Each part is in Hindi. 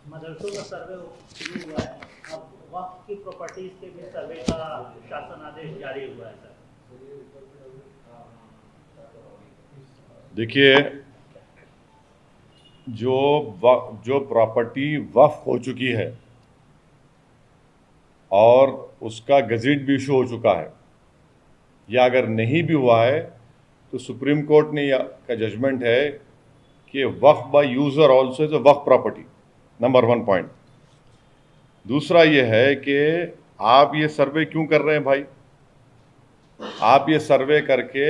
मदरसों का सर्वे शुरू हुआ है, अब वक्फ की प्रॉपर्टीज के भी सर्वे का शासन आदेश जारी हुआ है सर। देखिए, जो प्रॉपर्टी वक्फ हो चुकी है और उसका गजेट भी इशू हो चुका है, या अगर नहीं भी हुआ है तो सुप्रीम कोर्ट ने का जजमेंट है कि waqf by user also is a waqf property, number 1 point. दूसरा ये है कि आप ये सर्वे क्यों कर रहे हैं भाई? आप ये सर्वे करके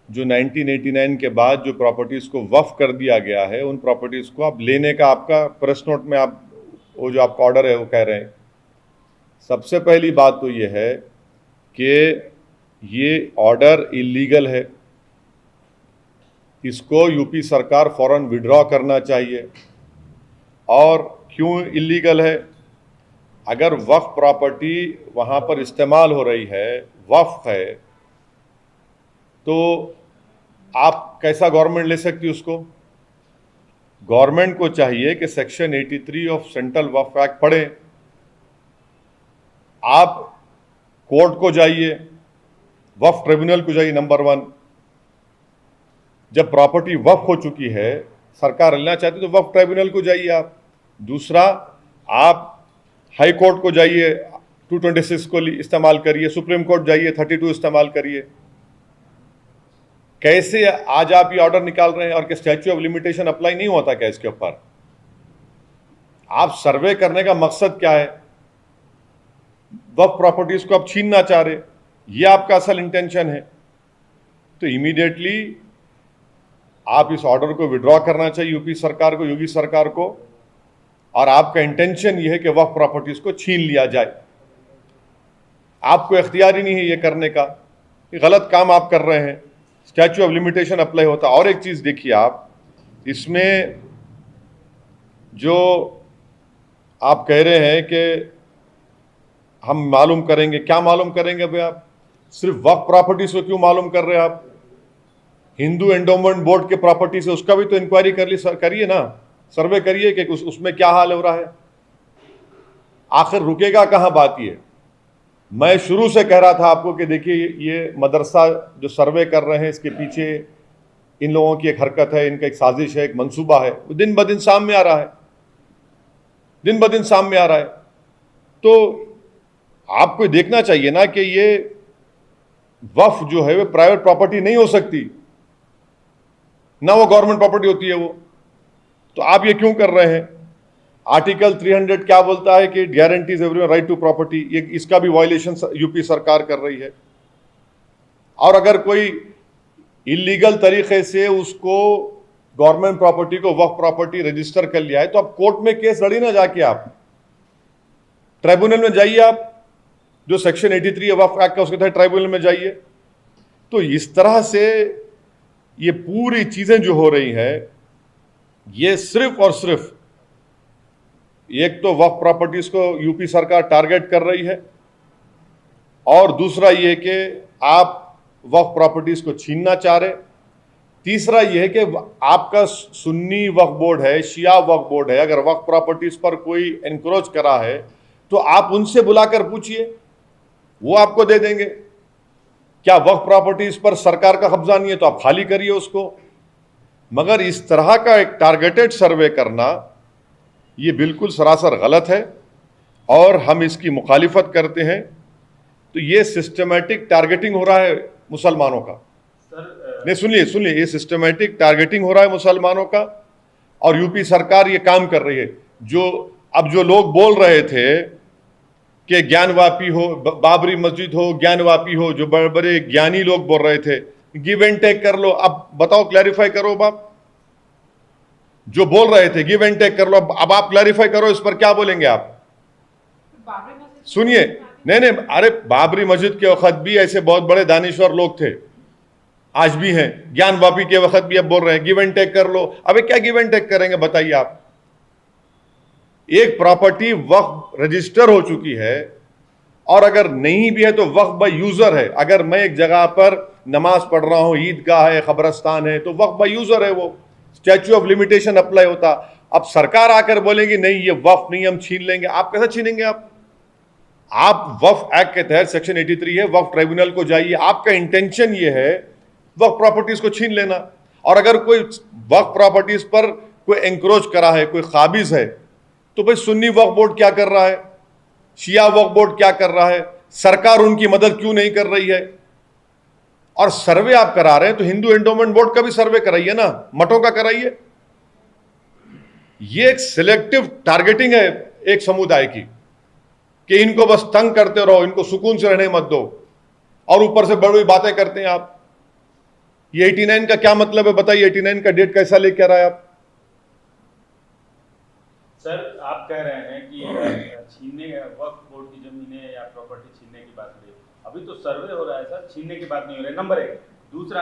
जो 1989 के बाद जो प्रॉपर्टीज़ को वक्फ कर दिया गया है, उन प्रॉपर्टीज़ को आप लेने का आपका प्रेस नोट में आप वो जो आपका ऑर्डर है वो कह रहे हैं। सबसे पहली बात तो ये है कि ये ऑर्डर इलीगल है, इसको यूपी सरकार फौरन विड्रॉ करना चाहिए। और क्यों इलीगल है? अगर वक्फ प्रॉपर्टी वहाँ पर इस्तेमाल हो रही है, वक्फ है, तो आप कैसा गवर्नमेंट ले सकती है उसको? गवर्नमेंट को चाहिए कि section 83 of central Waqf act पढ़ें, आप कोर्ट को जाइए, वक्फ ट्रिब्यूनल को जाइए। नंबर 1, जब प्रॉपर्टी वक्फ हो चुकी है, सरकार लेना चाहती तो वक्फ ट्रिब्यूनल को जाइए आप। दूसरा, आप हाई कोर्ट को जाइए, 226 को इस्तेमाल करिए, सुप्रीम कोर्ट जाइए, 32 इस्तेमाल करिए। कैसे आज आप ये ऑर्डर निकाल रहे हैं और कि स्टैच्यू ऑफ लिमिटेशन अप्लाई नहीं होता क्या इसके ऊपर? आप सर्वे करने का मकसद क्या है? वक्फ प्रॉपर्टीज को आप छीनना चाह रहे, ये आपका असल इंटेंशन है, तो इमीडिएटली आप इस ऑर्डर को विड्रॉ करना चाहिए यूपी सरकार को, योगी सरकार को। और आपका इंटेंशन ये है कि वक्फ प्रॉपर्टीज को छीन लिया जाए, आपको इख्तियार ही नहीं है ये करने का, ये गलत काम आप कर रहे हैं। स्टैच्यू ऑफ लिमिटेशन अप्लाई होता। और एक चीज़ देखिए आप, इसमें जो आप कह रहे हैं कि हम मालूम करेंगे, क्या मालूम करेंगे भाई? आप सिर्फ वक्फ प्रॉपर्टीज को क्यों मालूम कर रहे हैं? आप हिंदू एंडोमेंट बोर्ड के प्रॉपर्टी से उसका भी तो इंक्वायरी करिए ना, सर्वे करिए कि उसमें क्या हाल हो रहा है। आखिर रुकेगा कहाँ बात? ये मैं शुरू से कह रहा था आपको कि देखिए, ये मदरसा जो सर्वे कर रहे हैं, इसके पीछे इन लोगों की एक हरकत है, इनका एक साजिश है, एक मंसूबा है, वो दिन ब दिन सामने आ रहा है, दिन ब दिन सामने आ रहा है। तो आपको देखना चाहिए ना कि ये वक्फ जो है वो प्राइवेट प्रॉपर्टी नहीं हो सकती, ना वो गवर्नमेंट प्रॉपर्टी होती है वो। तो आप ये क्यों कर रहे हैं? आर्टिकल 300 क्या बोलता है कि guarantees everyone right to property, ये इसका भी वायलेशन यूपी सरकार कर रही है। और अगर कोई इलीगल तरीके से उसको गवर्नमेंट प्रॉपर्टी को वक्फ प्रॉपर्टी रजिस्टर कर लिया है, तो आप कोर्ट में केस लड़ी ना जाके, आप ट्राइब्यूनल में जाइए, आप जो सेक्शन 83 है वक्फ एक्ट का, उसके तहत ट्राइब्यूनल में जाइए। तो इस तरह से ये पूरी चीजें जो हो रही हैं, ये सिर्फ और सिर्फ एक तो वक्फ प्रॉपर्टीज को यूपी सरकार टारगेट कर रही है, और दूसरा ये कि आप वक्फ प्रॉपर्टीज को छीनना चाह रहे। तीसरा ये है कि आपका सुन्नी वक्फ बोर्ड है, शिया वक्फ बोर्ड है, अगर वक्फ प्रॉपर्टीज पर कोई एनक्रोच करा है तो आप उनसे बुलाकर पूछिए, वो आपको दे देंगे। क्या वक्फ प्रॉपर्टीज पर सरकार का कब्जा नहीं है तो आप खाली करिए उसको। मगर इस तरह का एक टारगेटेड सर्वे करना ये बिल्कुल सरासर गलत है और हम इसकी मुखालिफत करते हैं। तो ये सिस्टमेटिक टारगेटिंग हो रहा है मुसलमानों का। नहीं, सुनिए, ये सिस्टमेटिक टारगेटिंग हो रहा है मुसलमानों का, और यूपी सरकार ये काम कर रही है। जो लोग बोल रहे थे कि ज्ञानवापी हो, बाबरी मस्जिद हो, ज्ञानवापी हो, जो बड़े बड़े ज्ञानी लोग बोल रहे थे, गिव एंड टेक कर लो। अब बताओ, क्लैरिफाई करो बाप, जो बोल रहे थे गिव एंड टेक कर लो, अब आप क्लैरिफाई करो इस पर क्या बोलेंगे आप? सुनिए, नहीं, अरे बाबरी मस्जिद के वक्त भी ऐसे बहुत बड़े दानिश्वर लोग थे, आज भी हैं। ज्ञानवापी के वक्त भी अब बोल रहे हैं गिव एंड टेक कर लो। अबे क्या गिव एंड टेक करेंगे बताइए आप? एक प्रॉपर्टी वक्फ रजिस्टर हो चुकी है, और अगर नहीं भी है तो वक्फ बाय यूजर है। अगर मैं एक जगह पर नमाज पढ़ रहा हूं, ईदगाह है, कब्रस्तान है, तो वक्फ बाय यूजर है वो, स्टैच्यू ऑफ लिमिटेशन अप्लाई होता। अब सरकार आकर बोलेगी नहीं ये वक्फ नहीं, हम छीन लेंगे। आप कैसे छीनेंगे? आप वक्फ एक्ट के तहत सेक्शन 83 है, वक्फ ट्राइब्यूनल को जाइए, आपका इंटेंशन ये है वक्फ प्रॉपर्टीज को छीन लेना। और अगर कोई वक्फ प्रॉपर्टीज पर कोई एंक्रोच करा है, कोई काबिज है, तो भाई सुन्नी वक्फ बोर्ड क्या कर रहा है, शिया वक्फ बोर्ड क्या कर रहा है, सरकार उनकी मदद क्यों नहीं कर रही है? और सर्वे आप करा रहे हैं तो हिंदू एंडोमेंट बोर्ड का भी सर्वे कराइए ना, मठों का कराइए। ये एक सिलेक्टिव टारगेटिंग है एक समुदाय की, कि इनको बस तंग करते रहो, इनको सुकून से रहने मत दो, और ऊपर से बड़ी बातें करते हैं आप। ये 89 का क्या मतलब है बताइए? 89 का डेट कैसा लेके आ रहा है आप? सर आप कह रहे हैं कि छीनने वक्फ बोर्ड की जमीनें या प्रॉपर्टी छीनने की बात नहीं, अभी तो सर्वे हो रहा है सर, छीनने की बात नहीं हो रही है, नंबर 1। दूसरा,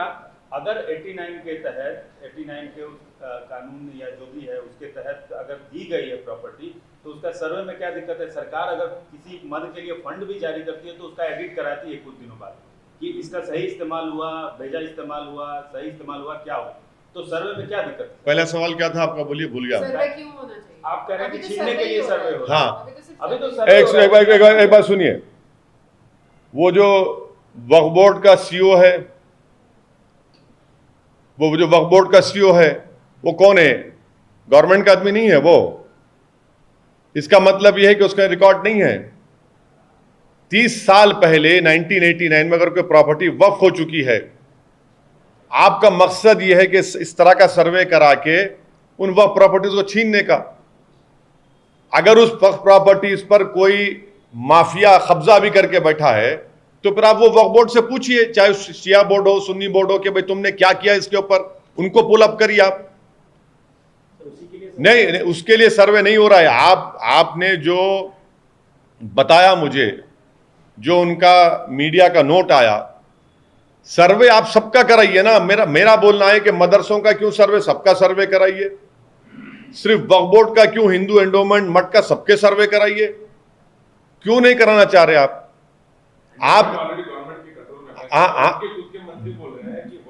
अगर 89 के तहत 89 के उस कानून या जो भी है उसके तहत अगर दी गई है प्रॉपर्टी, तो उसका सर्वे में क्या दिक्कत है? सरकार अगर किसी मद के लिए फंड भी जारी करती है तो उसका एडिट कराती है कुछ दिनों बाद कि इसका सही इस्तेमाल हुआ, भेजा इस्तेमाल हुआ, सही इस्तेमाल हुआ, क्या हुआ। तो सर्वे में क्या दिक्कत है? पहला सवाल क्या था आपका? बोलिए, भूल गया। सर्वे क्यों होना चाहिए? आप कह रहे हैं कि अभी तो छीनने के सर्वे लिए ही हो सर्वे रहा हो है। रहा है। हाँ, अभी तो सर्वे हो रहा है। एक बार सुनिए, वो जो वक्फ बोर्ड का सीईओ है, वो जो वक्फ बोर्ड का सीईओ है वो कौन है? गवर्नमेंट का आदमी नहीं है वो। इसका मतलब यह है कि उसका रिकॉर्ड नहीं है। 30 साल पहले 1989 में अगर कोई प्रॉपर्टी वक्फ हो चुकी है, आपका मकसद यह है कि इस तरह का सर्वे करा के उन वक्फ प्रॉपर्टीज को छीनने का। अगर उस वक्फ प्रॉपर्टीज पर कोई माफिया कब्जा भी करके बैठा है तो फिर आप वो वक्फ बोर्ड से पूछिए, चाहे शिया बोर्ड हो, सुन्नी बोर्ड हो, कि भाई तुमने क्या किया इसके ऊपर, उनको पुल अप करिए आप। नहीं, उसके लिए सर्वे नहीं हो रहा है। आपने जो बताया मुझे, जो उनका मीडिया का नोट आया, सर्वे आप सबका कराइए ना। मेरा बोलना है कि मदरसों का क्यों सर्वे, सबका सर्वे कराइए। सिर्फ वक्फ बोर्ड का क्यों, हिंदू एंडोमेंट मठ का सबके सर्वे कराइए। क्यों नहीं कराना चाह रहे आप?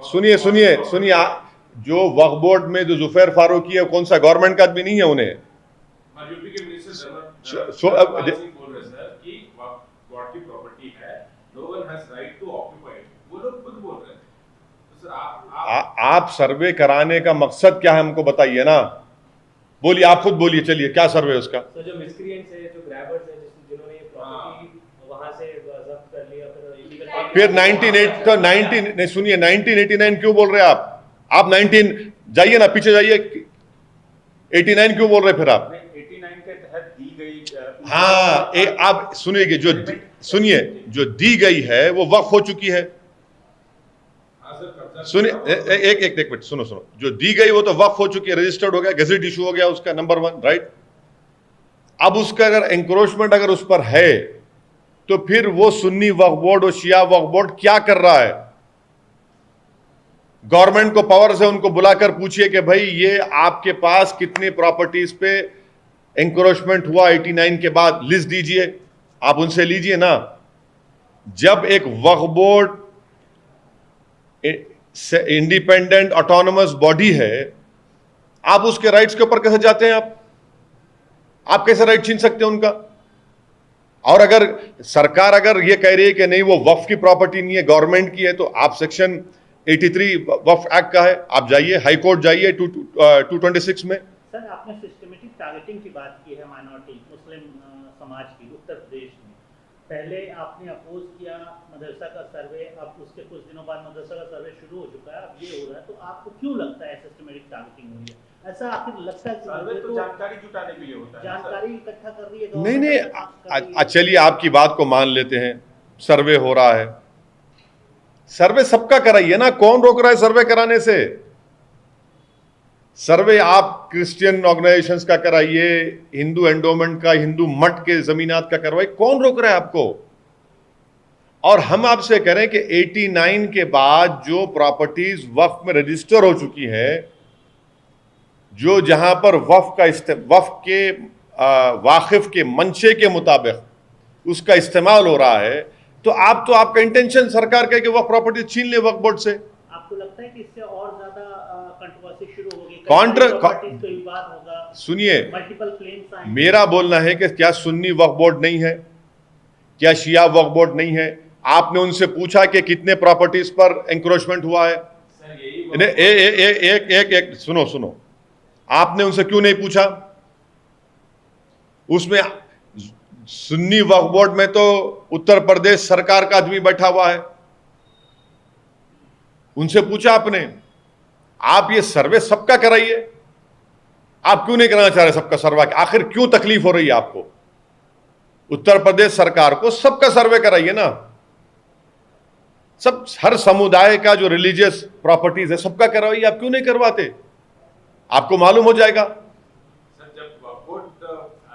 सुनिए, जो वक्फ बोर्ड में जो जुफैर फारूकी है, कौन सा गवर्नमेंट का आदमी नहीं है उन्हें? आप सर्वे कराने का मकसद क्या है हमको बताइए ना। बोलिए, आप खुद बोलिए, चलिए क्या सर्वे है उसका? तो जो मिस्क्रिएंट्स है, जो ग्रैबर्स है, जिन्होंने ये प्रॉपर्टी वहां से जब्त कर लिया, फिर 1989 क्यों बोल रहे हैं आप 19 जाइए ना, पीछे जाइए, 89 क्यों बोल रहे फिर आप? 89 के तहत दी गई। हाँ, आप सुनिए, जो दी गई है वो वक्फ हो चुकी है। सुनिए, एक मिनट, सुनो। जो दी गई वो तो वक्फ हो चुकी है, रजिस्टर्ड हो गया, गेजेट इशू हो गया उसका, नंबर 1, राइट। अब उसका अगर एंक्रोचमेंट अगर उस पर है तो फिर वो सुन्नी वक्फ बोर्ड और शिया वक्फ बोर्ड क्या कर रहा है? गवर्नमेंट को पावर से उनको बुलाकर पूछिए कि भाई ये आपके पास कितनी प्रॉपर्टीज पे एंक्रोचमेंट हुआ 89 के बाद, लिस्ट दीजिए, आप उनसे लीजिए ना। जब एक वक्फ बोर्ड इंडिपेंडेंट ऑटोनोमस बॉडी है, आप उसके राइट्स के ऊपर कैसे जाते हैं? आप कैसे राइट छीन सकते हैं उनका? और अगर सरकार अगर ये कह रही है कि नहीं वो वक्फ की प्रॉपर्टी नहीं है, गवर्नमेंट की है, तो आप सेक्शन 83 वक्फ एक्ट का है, आप जाइए हाई कोर्ट जाइए 226 में। सर, आपने सिस्टमेटिक टारगेटिंग की बात की है माइनॉरिटी मुस्लिम समाज की उत्तर प्रदेश में। पहले आपने अपोज किया मदरसा का सर्वे, अब उसके कुछ दिनों बाद मदरसा का सर्वे शुरू हो चुका है, अब ये हो रहा है, तो आपको क्यों लगता है सिस्टमेटिक टारगेटिंग हुई है? ऐसा आखिर लगता है? सर्वे तो जानकारी जुटाने के लिए होता है, जानकारी इकट्ठा कर रही है नहीं, चलिए आपकी बात को मान लेते हैं, सर्वे हो रहा है, सर्वे सबका कराइए ना। कौन रोक रहा है सर्वे कराने से? सर्वे आप क्रिश्चियन ऑर्गेनाइजेशंस का कराइए, हिंदू एंडोमेंट का, हिंदू मठ के जमीनात का करवाइए, कौन रोक रहा है आपको? और हम आपसे कह रहे हैं कि 89 के बाद जो प्रॉपर्टीज वक्फ में रजिस्टर हो चुकी है, जो जहां पर वक्फ के वाकिफ के मंशे के मुताबिक उसका इस्तेमाल हो रहा है, तो आपका इंटेंशन सरकार का है कि वह प्रॉपर्टी छीन ले वक्फ बोर्ड से। आपको लगता है कि इससे और ज्यादा कंट्रोवर्सी शुरू होगी, विवाद होगा? सुनिए, मल्टीपल क्लेम्स आए। मेरा बोलना है कि क्या सुन्नी वक्फ बोर्ड नहीं है, क्या शिया वक्फ बोर्ड नहीं है? आपने उनसे पूछा कि कितने प्रॉपर्टीज पर एंक्रोचमेंट हुआ है? सर यही नहीं, एक सुनो सुनो, आपने उनसे क्यों नहीं पूछा? उसमें सुन्नी वक्फ बोर्ड में तो उत्तर प्रदेश सरकार का आदमी बैठा हुआ है, उनसे पूछा आपने? आप ये सर्वे सबका कराइए, आप क्यों नहीं कराना चाह रहे सबका सर्वे? आखिर क्यों तकलीफ हो रही है आपको? उत्तर प्रदेश सरकार को सबका सर्वे कराइए ना, सब हर समुदाय का जो रिलीजियस प्रॉपर्टीज है सबका करवाइए, आप क्यों नहीं करवाते? आपको मालूम हो जाएगा। सर जब वक्फ बोर्ड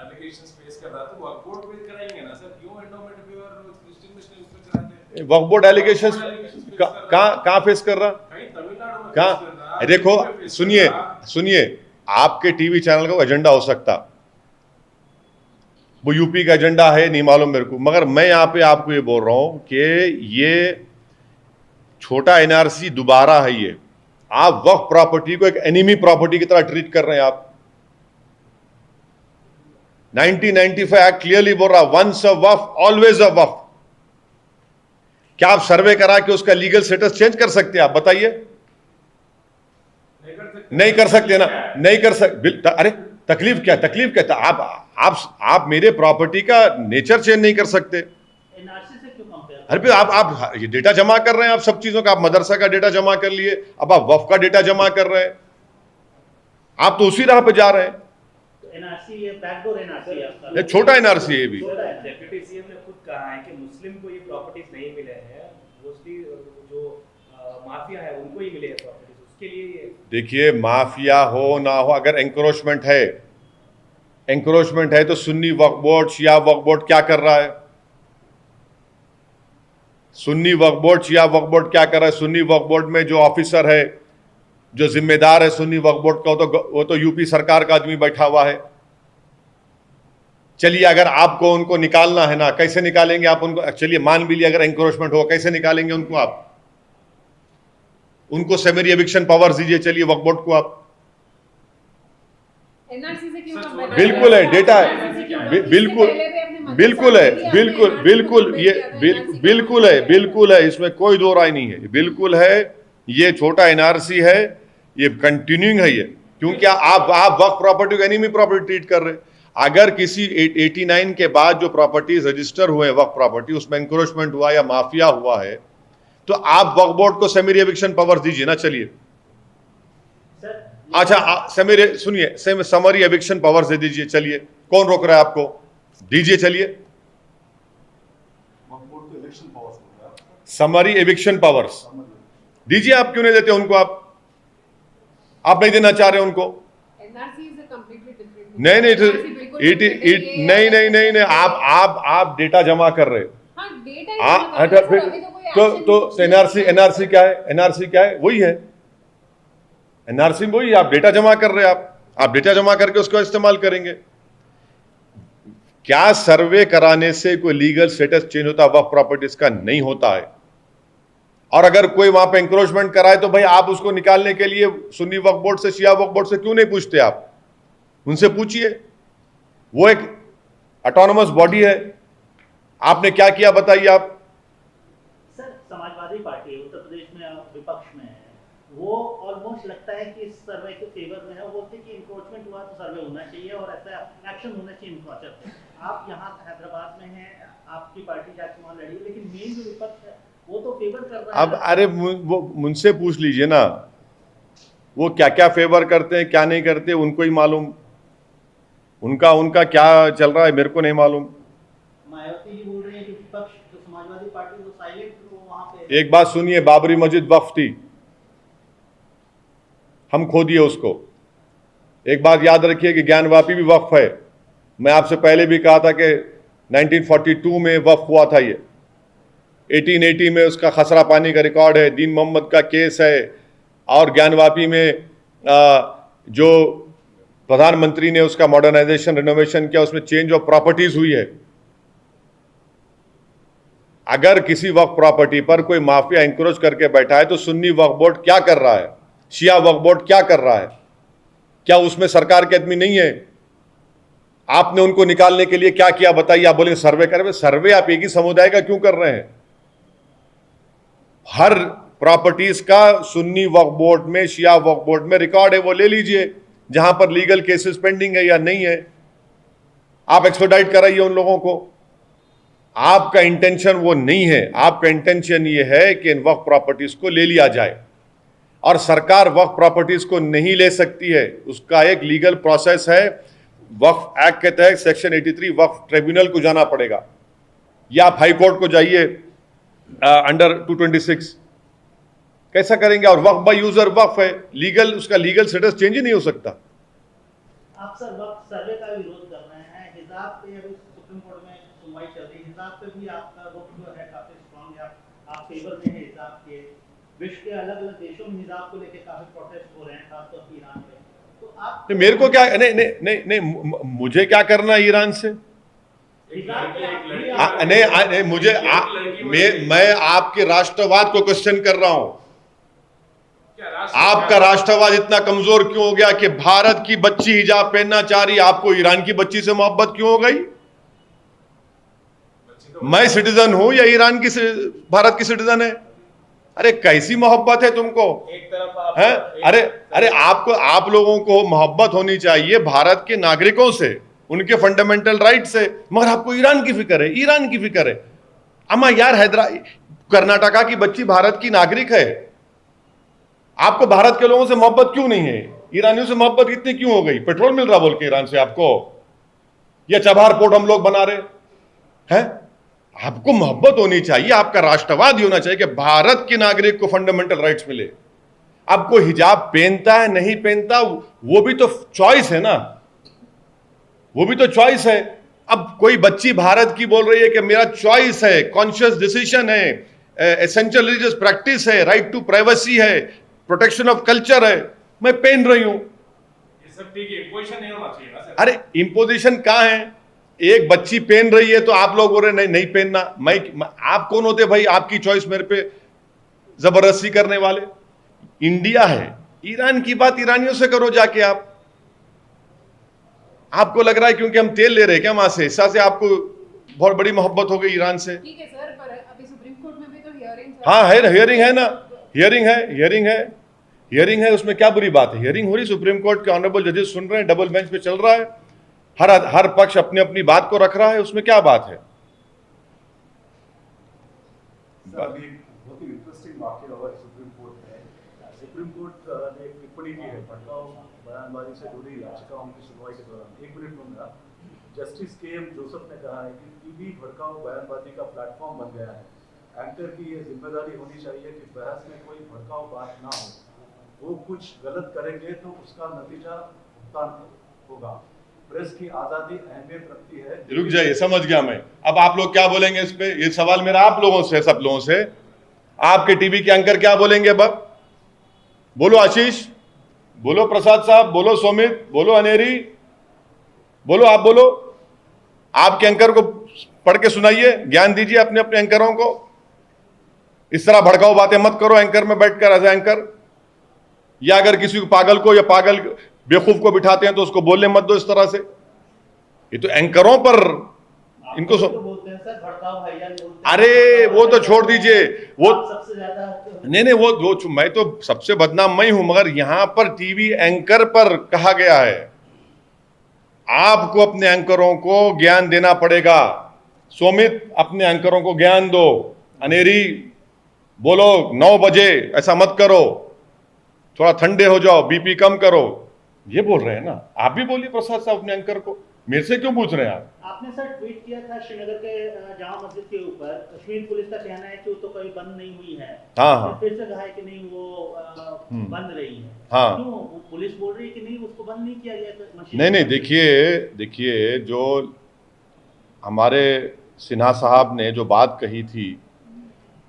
एलिगेशंस फेस कर रहा था, वक्फ बोर्ड भी कराएंगे ना सर, क्यों एंडोमेंट फेवर डिस्ट्रिब्यूशन इसमें कराते हैं? वक्फ बोर्ड एलिगेशंस कहां फेस कर रहा? कहीं तमिलनाडु में कहां? फेस कर रहा है, देखो, यूपी में फेस कर सुनिए रहा है। सुनिए, आपके टीवी चैनल का एजेंडा हो सकता, वो यूपी का एजेंडा है, नहीं मालूम मेरे को, मगर मैं यहां पे आपको ये बोल रहा हूं कि ये छोटा एनआरसी दोबारा है। ये आप वक्फ प्रॉपर्टी को एक एनिमी प्रॉपर्टी की तरह ट्रीट कर रहे हैं। आप 1995 एक्ट क्लियरली बोल रहा, once a Waqf always a वक्फ। क्या आप सर्वे करा के उसका लीगल स्टेटस चेंज कर सकते हैं? आप बताइए। नहीं कर सकते ना, नहीं कर सकते। अरे तकलीफ क्या, तकलीफ क्या? आप मेरे प्रॉपर्टी का नेचर चेंज नहीं कर सकते। एनआरसी से क्यों कंपेयर? अरे फिर आप ये डेटा जमा कर रहे हैं, आप सब चीजों का, आप मदरसा का डेटा जमा कर लिए, अब आप वक्फ का डेटा जमा कर रहे हैं, आप तो उसी राह पे जा रहे हैं। एनआरसी ये बैकडोर एनआरसी है आपका। ये छोटा एनआरसी है ये भी। डेप्यूटी सीएम ने खुद कहा है कि मुस्लिम को ये प्रॉपर्टीज नहीं मिले हैं, मोस्टली जो माफिया है उनको ही मिले हैं प्रॉपर्टीज, उसके लिए ये देखिए, माफिया हो ना हो, अगर एंक्रोचमेंट है तो सुन्नी वक्फ बोर्ड, शिया वक्फ बोर्ड क्या कर रहा है? सुन्नी वक्फ बोर्ड, शिया वक्फ बोर्ड क्या कर रहा है? सुन्नी वक्फ बोर्ड में जो ऑफिसर है, जो जिम्मेदार है सुन्नी वक्फ बोर्ड का, वो तो यूपी सरकार का आदमी बैठा हुआ है। चलिए, अगर आपको उनको निकालना है ना, कैसे निकालेंगे आप उनको? चलिए मान भी लिया अगर एंक्रोचमेंट हो, कैसे निकालेंगे उनको आप? उनको सेमरी एविक्शन पावर्स दीजिए, चलिए वक्फ बोर्ड को आप। एनआरसी से क्यों सर, कंपेयर? बिल्कुल है, डेटा है, बिल्कुल बिल्कुल है, बिल्कुल बिल्कुल, ये बिल्कुल है, इसमें कोई दो राय नहीं है, बिल्कुल है। ये छोटा एनआरसी है, ये कंटिन्यूइंग है ये, क्योंकि आप वक्फ प्रॉपर्टी को एनिमी प्रॉपर्टी ट्रीट कर रहे हैं। अगर किसी 89 के बाद जो प्रॉपर्टीज रजिस्टर हुए वक्फ प्रॉपर्टी, उसमें एंक्रोचमेंट हुआ या माफिया हुआ है, तो आप वक्फ बोर्ड को सेमरी एविक्शन पावर दीजिए ना। चलिए, अच्छा सुनिए, समरी एविक्शन पावर दे दीजिए, चलिए, कौन रोक रहा है आपको? दीजिए, चलिए, वक्फ बोर्ड को इलेक्शन पावर्स होता है। समरी एविक्शन पावर्स दीजिए। आप क्यों नहीं देते उनको? आप नहीं देना चाह रहे उनको? NRC is a completely different. नहीं नहीं, आप डेटा जमा कर रहे हो। हां, डेटा तो एनआरसी क्या है? एनआरसी क्या है? वही है, एनआरसी वही है। आप डेटा जमा कर रहे हैं, आप डेटा जमा करके उसका इस्तेमाल करेंगे। क्या सर्वे कराने से कोई लीगल स्टेटस चेंज होता? वक्फ प्रॉपर्टीज का नहीं होता है। और अगर कोई वहां पे एंक्रोचमेंट कराए तो भाई आप उसको निकालने के लिए सुन्नी वक्फ बोर्ड से, शिया वक्फ बोर्ड से क्यों नहीं पूछते? आप उनसे पूछिए, वो एक ऑटोनोमस बॉडी है। आपने क्या किया बताइए आप? सर, समाजवादी पार्टी उत्तर प्रदेश में विपक्ष में है, वो ऑलमोस्ट लगता है कि इस सर्वे के फेवर में है। वो बोलते हैं कि इंक्रोचमेंट हुआ तो सर्वे होना चाहिए और ऐसा एक्शन होना चाहिए इंक्रोचर पे। आप यहाँ हैदराबाद में हैं, आपकी पार्टी जाके वहाँ लड़ी, लेकिन मेन जो विपक्ष है वो तो फेवर कर रहा है। अब अरे वो मुझसे पूछ लीजिए ना, वो क्या क्या फेवर करते हैं, क्या नहीं करते, उनको ही मालूम। उनका क्या चल रहा है मेरे को नहीं मालूम। मायावती जी बोल रहे हैं कि विपक्ष जो समाजवादी पार्टी वो साइलेंट, वो वहाँ पे। एक बात सुनिए, बाबरी मस्जिद वक्फ थी, हम खो दिए उसको। एक बात याद रखिए कि ज्ञानवापी भी वक्फ है। मैं आपसे पहले भी कहा था कि 1942 में वक्फ हुआ था ये, 1880 में उसका खसरा पानी का रिकॉर्ड है, दीन मोहम्मद का केस है, और ज्ञानवापी में जो प्रधानमंत्री ने उसका मॉडर्नाइजेशन, रिनोवेशन किया, उसमें चेंज ऑफ प्रॉपर्टीज हुई है। अगर किसी वक्फ प्रॉपर्टी पर कोई माफिया इंक्रोच करके बैठा है तो सुन्नी वक्फ बोर्ड क्या कर रहा है, शिया वक्फ बोर्ड क्या कर रहा है? क्या उसमें सरकार के आदमी नहीं है? आपने उनको निकालने के लिए क्या किया बताइए? आप बोलेंगे सर्वे करें। सर्वे आप एक ही समुदाय का क्यों कर रहे हैं? हर प्रॉपर्टीज का सुन्नी वक्फ बोर्ड में, शिया वक्फ बोर्ड में रिकॉर्ड है, वो ले लीजिए जहां पर लीगल केसेस पेंडिंग है या नहीं है। आप एक्सपेडाइट कराइए उन लोगों को। आपका इंटेंशन वो नहीं है, आपका इंटेंशन ये है कि इन वक्फ प्रॉपर्टीज को ले लिया जाए, और सरकार वक्फ प्रॉपर्टीज को नहीं ले सकती है। उसका एक लीगल प्रोसेस है। वक्फ एक्ट के तहत सेक्शन 83 वक्फ ट्रिब्यूनल को जाना पड़ेगा, या आप हाई कोर्ट को जाइए अंडर 226। कैसा करेंगे? और वक्फ बाय यूजर वक्फ है, लीगल, उसका लीगल स्टेटस चेंज ही नहीं हो सकता। आप सर वक्त सर्वे का विरोध कर रहे हैं, हिजाब पे अभी सुप्रीम कोर्ट में सुनवाई चल रही है, हिजाब पे भी आपका रुख जो है काफी स्ट्रांग है, आप फेवर में है हिजाब के। विश्व के अलग अलग देशों में हिजाब को लेकर काफी प्रोटेस्ट हो रहे हैं, खासतौर पर ईरान में। तो आप नहीं, मेरे को क्या, नहीं नहीं नहीं नहीं, मुझे क्या करना है ईरान से? नहीं, मुझे मैं आपके राष्ट्रवाद को क्वेश्चन कर रहा हूं। आपका राष्ट्रवाद इतना कमजोर क्यों हो गया कि भारत की बच्ची हिजाब पहनना चाह रही, आपको ईरान की बच्ची से मोहब्बत क्यों हो गई? मैं सिटीजन हूं या ईरान की भारत की सिटीजन है? अरे कैसी मोहब्बत है तुमको? एक तरफ आप है? अरे आपको, आप लोगों को मोहब्बत होनी चाहिए भारत के नागरिकों से, उनके फंडामेंटल राइट से, मगर आपको ईरान की फिक्र है, ईरान की फिक्र है। अम्मा यार, कर्नाटका की बच्ची भारत की नागरिक है, आपको भारत के लोगों से मोहब्बत क्यों नहीं है? ईरानियों से मोहब्बत इतनी क्यों हो गई? पेट्रोल मिल रहा बोल के ईरान से आपको, या चबहार पोर्ट हम लोग बना रहे हैं? आपको मोहब्बत होनी चाहिए, आपका राष्ट्रवाद होना चाहिए कि भारत के नागरिक को फंडामेंटल राइट्स मिले। आपको हिजाब पहनता है नहीं पहनता, वो भी तो चॉइस है ना, वो भी तो चॉइस है। अब कोई बच्ची भारत की बोल रही है कि मेरा चॉइस है, कॉन्शियस डिसीजन है, एसेंशियल रिलीजियस प्रैक्टिस है, राइट टू प्राइवेसी है, प्रोटेक्शन ऑफ कल्चर है, मैं पहन रही हूं। ये सब ठीक है, इम्पोजिशन नहीं होना चाहिए ना सर। अरे इंपोजिशन कहां है? एक बच्ची पहन रही है तो आप लोग बोल रहे नहीं नहीं पहनना। आप कौन होते भाई आपकी चॉइस मेरे पे जबरदस्ती करने वाले? इंडिया है, ईरान की बात ईरानियों से करो जाके। आपको लग रहा है क्योंकि हम तेल ले रहे हैं क्या वहां से, हिस्सा से आपको बहुत बड़ी मोहब्बत हो गई ईरान से? ठीक है सर, पर अभी सुप्रीम कोर्ट में भी तो हियरिंग हाँ है, हियरिंग है ना, हियरिंग है, उसमें क्या बुरी बात है? हियरिंग हो रही, सुप्रीम कोर्ट के ऑनरेबल जजेस सुन रहे हैं, डबल बेंच पे चल रहा है, हर पक्ष अपनी अपनी बात को रख रहा है, उसमें क्या बात है? सर, अभी एक बहुत ही इंटरेस्टिंग वाकया हुआ है सुप्रीम कोर्ट में। सुप्रीम कोर्ट ने एक टिप्पणी की है भड़काऊ बयानबाजी से जुड़ी याचिकाओं की सुनवाई के दौरान। एक मिनट लूंगा। Justice KM. जोसेफ ने कहा है कि टीवी भड़काऊ बयानबाजी का प्लेटफॉर्म बन गया है। एंकर की ये जिम्मेदारी होनी चाहिए कि बहस में कोई भड़काऊ बात ना हो, वो कुछ गलत करेंगे तो उसका नतीजा भुगतान होगा। प्रेस की आजादी अहमियत रखती है। रुक जाइए, समझ गया मैं। अब आप लोग क्या बोलेंगे इस पे? ये सवाल मेरा आप लोगों से, सब लोगों से। आपके टीवी के एंकर क्या बोलेंगे? अब बोलो आशीष, बोलो प्रसाद साहब, बोलो सुमित, बोलो अनेरी, बोलो, आप बोलो। आपके एंकर को पढ़ के सुनाइए, ज्ञान दीजिए अपने अपने एंकरों को। इस तरह भड़काऊ बातें मत करो एंकर में बैठकर एज एंकर, या अगर किसी को पागल को या पागल बेवकूफ को बिठाते हैं तो उसको बोलने मत दो इस तरह से। ये तो एंकरों पर इनको तो बोलते हैं सर भड़काऊ भाईजान बोलते हैं। अरे वो तो छोड़ दीजिए, वो सबसे ज्यादा नहीं वो मैं तो सबसे बदनाम मैं हूं, मगर यहां पर टीवी एंकर पर कहा गया है आपको अपने एंकरों को ज्ञान देना पड़ेगा। सोमित, अपने एंकरों को ज्ञान दो। अनेरी, बोलो 9 बजे ऐसा मत करो, थोड़ा ठंडे हो जाओ, बीपी कम करो। ये बोल रहे हैं ना, आप भी बोलिए प्रसाद साहब अपने एंकर को। मेरे से क्यों पूछ रहे हैं आप? आपने सर ट्वीट किया था श्रीनगर के जामा मस्जिद के ऊपर। कश्मीर पुलिस का कहना है कि वो तो कभी बंद नहीं हुई है। हाँ। फिर से कहा है कि नहीं वो बंद रही है। हाँ। क्यों पुलिस बोल रही है कि नहीं उसको बंद नहीं किया गया? नहीं, देखिए जो हमारे सिन्हा साहब ने जो बात कही थी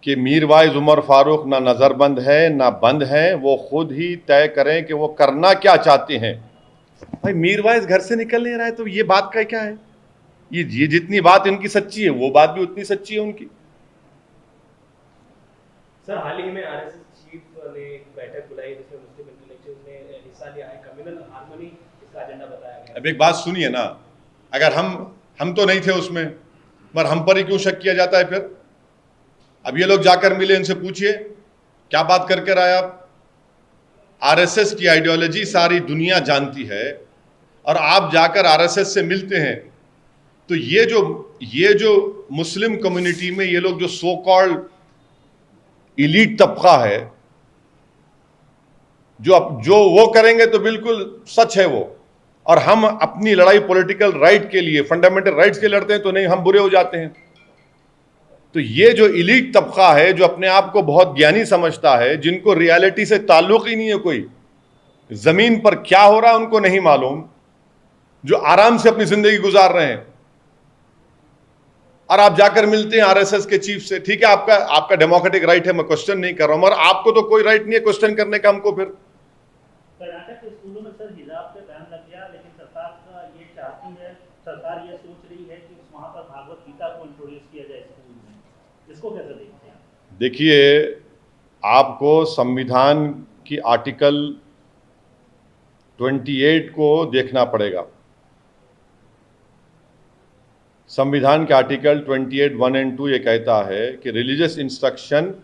कि मीरवाइज उमर फारूक ना नज़रबंद है ना बंद है, वो खुद ही तय करें कि वो करना क्या चाहते हैं। भाई मीरवाइज घर से निकल नहीं रहा है तो ये बात का क्या है? ये जितनी बात इनकी सच्ची है वो बात भी उतनी सच्ची है उनकी। सर, हाल ही में आरएसएस चीफ ने एक बैठक बुलाई जिसमें मुस्लिम इंटेलेक्चुअल्स ने हिस्सा मसाले आए, कम्युनल हार्मनी इसका एजेंडा बताया गया। अब एक बात सुनिए ना, अगर हम तो नहीं थे उसमें, पर हम पर ही क्यों शक किया जाता है फिर? अब ये लोग जाकर मिले, इनसे पूछिए क्या बात करके आए आप। आरएसएस की आइडियोलॉजी सारी दुनिया जानती है, और आप जाकर आरएसएस से मिलते हैं, तो ये जो मुस्लिम कम्युनिटी में ये लोग जो सो कॉल्ड इलीट तबका है, जो वो करेंगे तो बिल्कुल सच है वो, और हम अपनी लड़ाई पॉलिटिकल राइट के लिए, फंडामेंटल राइट्स के लड़ते हैं तो नहीं, हम बुरे हो जाते हैं। तो ये जो इलीट तबका है, जो अपने आप को बहुत ज्ञानी समझता है, जिनको रियलिटी से ताल्लुक ही नहीं है, कोई जमीन पर क्या हो रहा है उनको नहीं मालूम, जो आराम से अपनी जिंदगी गुजार रहे हैं, और आप जाकर मिलते हैं आरएसएस के चीफ से। ठीक है, आपका डेमोक्रेटिक राइट है, मैं क्वेश्चन नहीं कर रहा हूं, मगर आपको तो कोई राइट नहीं है क्वेश्चन करने का हमको। फिर कर्नाटक के स्कूलों में सर हिजाब पे बैन लग गया, लेकिन सरकार का ये चाहती है, सरकार ये सोच रही है कि वहां पर भागवत गीता को इंट्रोड्यूस किया जाए स्कूल में। इसको कैसे देखते हैं? देखिए, आपको संविधान की आर्टिकल 28 को देखना पड़ेगा। संविधान के आर्टिकल 28 1 और 2 ये कहता है कि रिलीजियस इंस्ट्रक्शन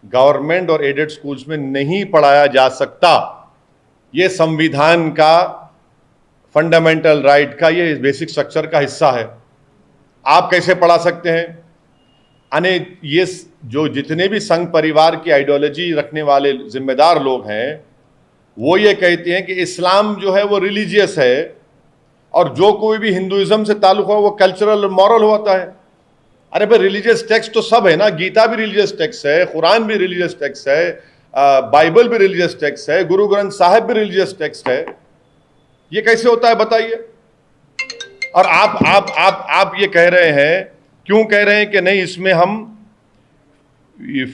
गवर्नमेंट और एडेड स्कूल्स में नहीं पढ़ाया जा सकता। ये संविधान का फंडामेंटल राइट का, ये बेसिक स्ट्रक्चर का हिस्सा है। आप कैसे पढ़ा सकते हैं? यानी ये जो जितने भी संघ परिवार की आइडियोलॉजी रखने वाले जिम्मेदार लोग हैं, वो ये कहते हैं कि इस्लाम जो है वो रिलीजियस है, और जो कोई भी हिंदुइज्म से ताल्लुक हो वो कल्चरल और मॉरल होता है। अरे भाई, रिलीजियस टेक्स्ट तो सब है ना, गीता भी रिलीजियस टेक्स्ट है, कुरान भी रिलीजियस टेक्स्ट है, बाइबल भी रिलीजियस टेक्स्ट है, गुरु ग्रंथ साहिब भी रिलीजियस टेक्स्ट है। ये कैसे होता है बताइए? और आप ये कह रहे हैं, क्यों कह रहे हैं कि नहीं इसमें हम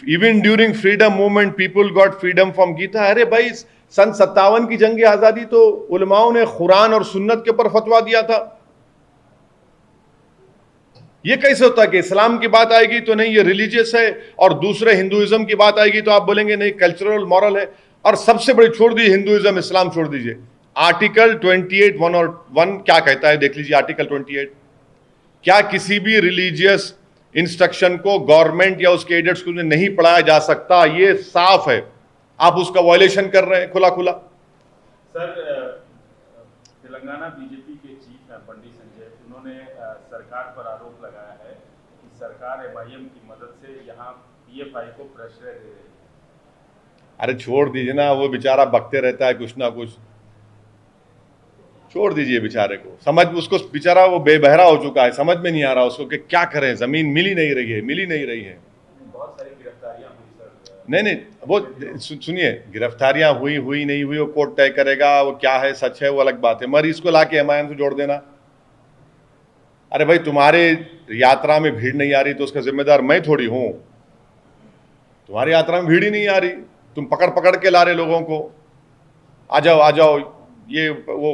even during freedom movement people got freedom from Gita. अरे भाई, सन 57 की जंग आजादी तो उलमाओं ने कुरान और सुन्नत के ऊपर फतवा दिया था। ये कैसे होता है कि इस्लाम की बात आएगी तो नहीं ये रिलीजियस है, और दूसरे हिंदुइज्म की बात आएगी तो आप बोलेंगे नहीं कल्चरल मॉरल है। और सबसे बड़ी छोड़ दीजिए हिंदुइज्म इस्लाम छोड़ दीजिए, आर्टिकल 28 1 और 1 क्या कहता है देख लीजिए। आर्टिकल 28, क्या किसी भी रिलीजियस इंस्ट्रक्शन को गवर्नमेंट या उसके एडेड स्कूल में नहीं पढ़ाया जा सकता? ये साफ है, आप उसका वायलेशन कर रहे हैं खुला खुला। सर, तेलंगाना बीजेपी के चीफ हैं पंडित संजय, उन्होंने सरकार पर आरोप लगाया है कि सरकार एमआईएम की मदद से यहाँ पीएफआई को प्रश्रय दे रही है। अरे छोड़ दीजिए ना, वो बेचारा बकते रहता है कुछ ना कुछ, छोड़ दीजिए बेचारे को। समझ, उसको बेचारा वो बेबहरा हो चुका है, समझ में नहीं आ रहा उसको कि क्या करें, जमीन मिल ही नहीं रही है। बहुत सारी गिरफ्तारियां हुई सर। नहीं, वो सुनिए, गिरफ्तारियां हुई नहीं हुई वो कोर्ट तय करेगा, वो क्या है सच है वो अलग बात है, मगर इसको लाके एमआईएम से जोड़ देना। अरे भाई, तुम्हारे यात्रा में भीड़ नहीं आ रही तो उसका जिम्मेदार मैं थोड़ी हूं। तुम्हारी यात्रा में भीड़ ही नहीं आ रही, तुम पकड़ के ला रहे लोगों को, आ जाओ, ये वो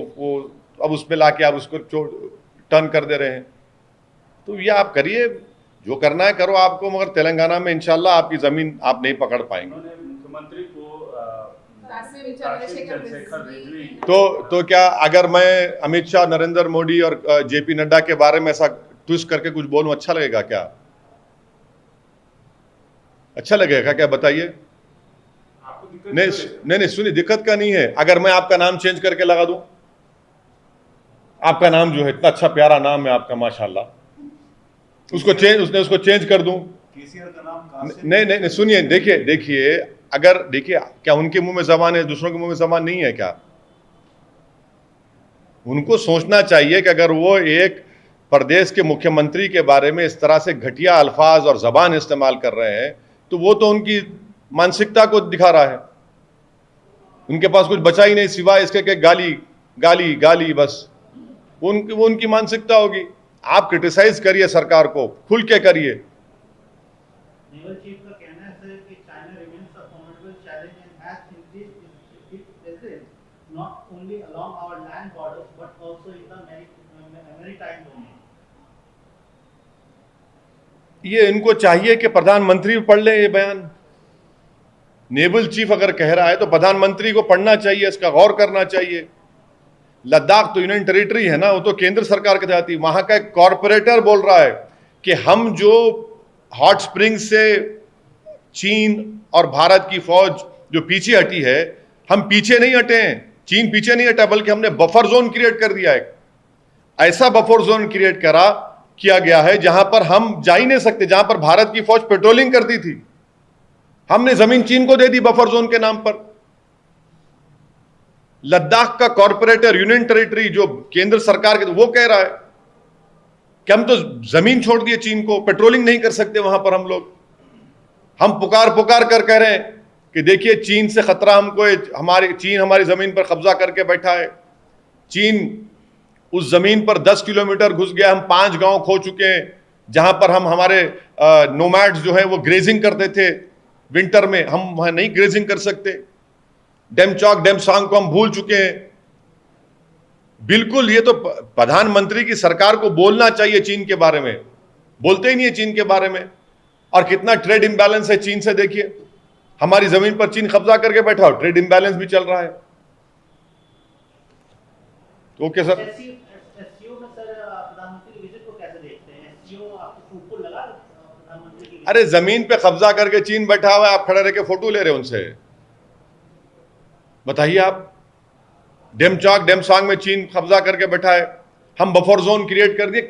अब उसमें लाके आप उसको टर्न कर दे रहे हैं। तो ये आप करिए, जो करना है करो आपको, मगर तेलंगाना में इंशाल्लाह आपकी जमीन आप नहीं पकड़ पाएंगे। उन्होंने मुख्यमंत्री को चंद्रशेखर रिजवी तो क्या अगर मैं अमित शाह, नरेंद्र मोदी और जेपी नड्डा के बारे में ऐसा ट्विस्ट करके कुछ बोलूं, अच्छा लगेगा क्या? अच्छा लगेगा क्या बताइए? आपको दिक्कत नहीं, सुनिए, दिक्कत का नहीं है। अगर मैं आपका नाम चेंज करके लगा दूं, आपका नाम जो है इतना अच्छा प्यारा नाम है आपका माशाल्लाह, उसको चेंज कर दूं। केसीआर का नाम कासिम। नहीं, सुनिए, देखिए अगर क्या उनके मुंह में जबान है, दूसरों के मुंह में जबान नहीं है क्या? उनको सोचना चाहिए कि अगर वो एक प्रदेश के मुख्यमंत्री के बारे में इस तरह से घटिया अल्फाज और जबान इस्तेमाल कर रहे हैं, तो वो तो उनकी मानसिकता को दिखा रहा है। उनके पास कुछ बचा ही नहीं सिवाय इसके कि गाली बस। वो उनकी मानसिकता होगी। आप क्रिटिसाइज करिए सरकार को, खुल के करिए। नेवल चीफ का कहना है सर कि China remains a formidable challenge and has increased its presence not only along our land borders but also in the maritime domain. ये इनको चाहिए कि प्रधानमंत्री पढ़ ले ये बयान। नेवल चीफ अगर कह रहा है तो प्रधानमंत्री को पढ़ना चाहिए, इसका गौर करना चाहिए। लद्दाख तो यूनियन टेरिटरी है ना, वो तो केंद्र सरकार के तहत ही। वहां का एक कॉरपोरेटर बोल रहा है कि हम जो हॉट स्प्रिंग से चीन और भारत की फौज जो पीछे हटी है, हम पीछे नहीं हटे हैं, चीन पीछे नहीं हटा, बल्कि हमने बफर जोन क्रिएट कर दिया है। ऐसा बफर जोन क्रिएट किया गया है जहां पर हम जा ही नहीं सकते, जहां पर भारत की फौज पेट्रोलिंग करती थी। हमने जमीन चीन को दे दी बफर जोन के नाम पर। लद्दाख का कॉरपोरेटर यूनियन टेरिटरी जो केंद्र सरकार के, वो कह रहा है कि हम तो जमीन छोड़ दिए चीन को, पेट्रोलिंग नहीं कर सकते वहां पर हम लोग। हम पुकार कर कह रहे हैं कि देखिए चीन से खतरा हमको है, चीन हमारी जमीन पर कब्जा करके बैठा है। चीन उस जमीन पर 10 किलोमीटर घुस गया। हम 5 गांव खो चुके हैं जहां पर हमारे नोमैड्स जो है वो ग्रेजिंग करते थे विंटर में, हम वहां नहीं ग्रेजिंग कर सकते। डेमचौक डेमसांग को हम भूल चुके हैं। बिल्कुल, ये तो प्रधानमंत्री की सरकार को बोलना चाहिए चीन के बारे में, बोलते ही नहीं है चीन के बारे में। और कितना ट्रेड इंबैलेंस है चीन से, देखिए हमारी जमीन पर चीन कब्जा करके बैठा हो, ट्रेड इंबैलेंस भी चल रहा है। Okay sir. एससीओ में सर प्रधानमंत्री की विजिट को कैसे देखते हैं? एससीओ आपको फूट लगा प्रधानमंत्री की? अरे जमीन पे कब्जा करके चीन बैठा हुआ है, आप खड़े रह के फोटो ले रहे हो उनसे? बताइए आप। डेमचौक डेमसांग में चीन कब्जा करके बैठा है, हम बफर जोन क्रिएट कर दिए।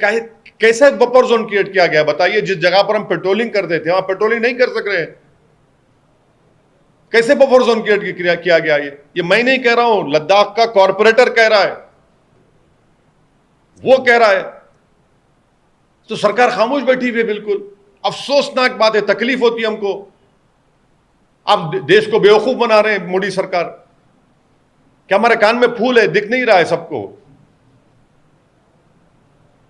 कैसे बफर जोन क्रिएट किया गया बताइए? जिस जगह पर हम पेट्रोलिंग करते थे वहां पेट्रोलिंग नहीं कर सक रहे हैं, कैसे बफर जोन क्रिएट किया गया? ये मैं नहीं कह रहा हूं, लद्दाख का कॉरपोरेटर कह रहा है, वो कह रहा है। तो सरकार खामोश बैठी हुई है। बिल्कुल अफसोसनाक बात है, तकलीफ होती है हमको। आप देश को बेवकूफ बना रहे हैं मोदी सरकार। क्या हमारे कान में फूल है, दिख नहीं रहा है सबको?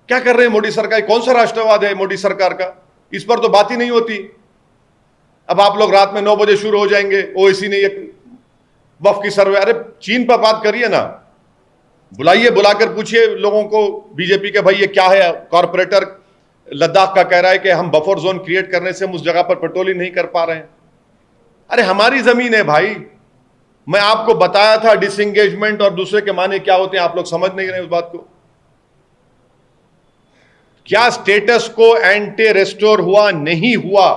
क्या कर रहे हैं मोदी सरकार? कौन सा राष्ट्रवाद है मोदी सरकार का? इस पर तो बात ही नहीं होती। अब आप लोग रात में 9 बजे शुरू हो जाएंगे, ओएसी ने एक वफ की सर्वे। अरे चीन पर बात करिए ना, बुलाइए, बुलाकर पूछिए लोगों को बीजेपी के, भाई ये क्या है? कॉरपोरेटर लद्दाख का कह रहा है कि हम बफर जोन क्रिएट करने से हम उस जगह पर पेट्रोलिंग नहीं कर पा रहे हैं। अरे हमारी जमीन है भाई। मैं आपको बताया था डिसएंगेजमेंट और दूसरे के माने क्या होते हैं, आप लोग समझ नहीं रहे उस बात को। क्या स्टेटस को एंटी रेस्टोर हुआ? नहीं हुआ।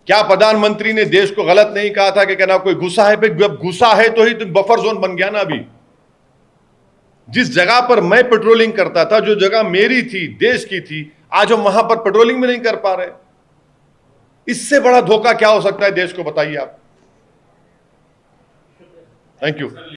क्या प्रधानमंत्री ने देश को गलत नहीं कहा था कि कहना कोई गुस्सा है? गुस्सा है तो ही तो बफर जोन बन गया ना। अभी जिस जगह पर मैं पेट्रोलिंग करता था, जो जगह मेरी थी, देश की थी, आज हम वहां पर पेट्रोलिंग भी नहीं कर पा रहे। इससे बड़ा धोखा क्या हो सकता है देश को, बताइए आप। Thank you.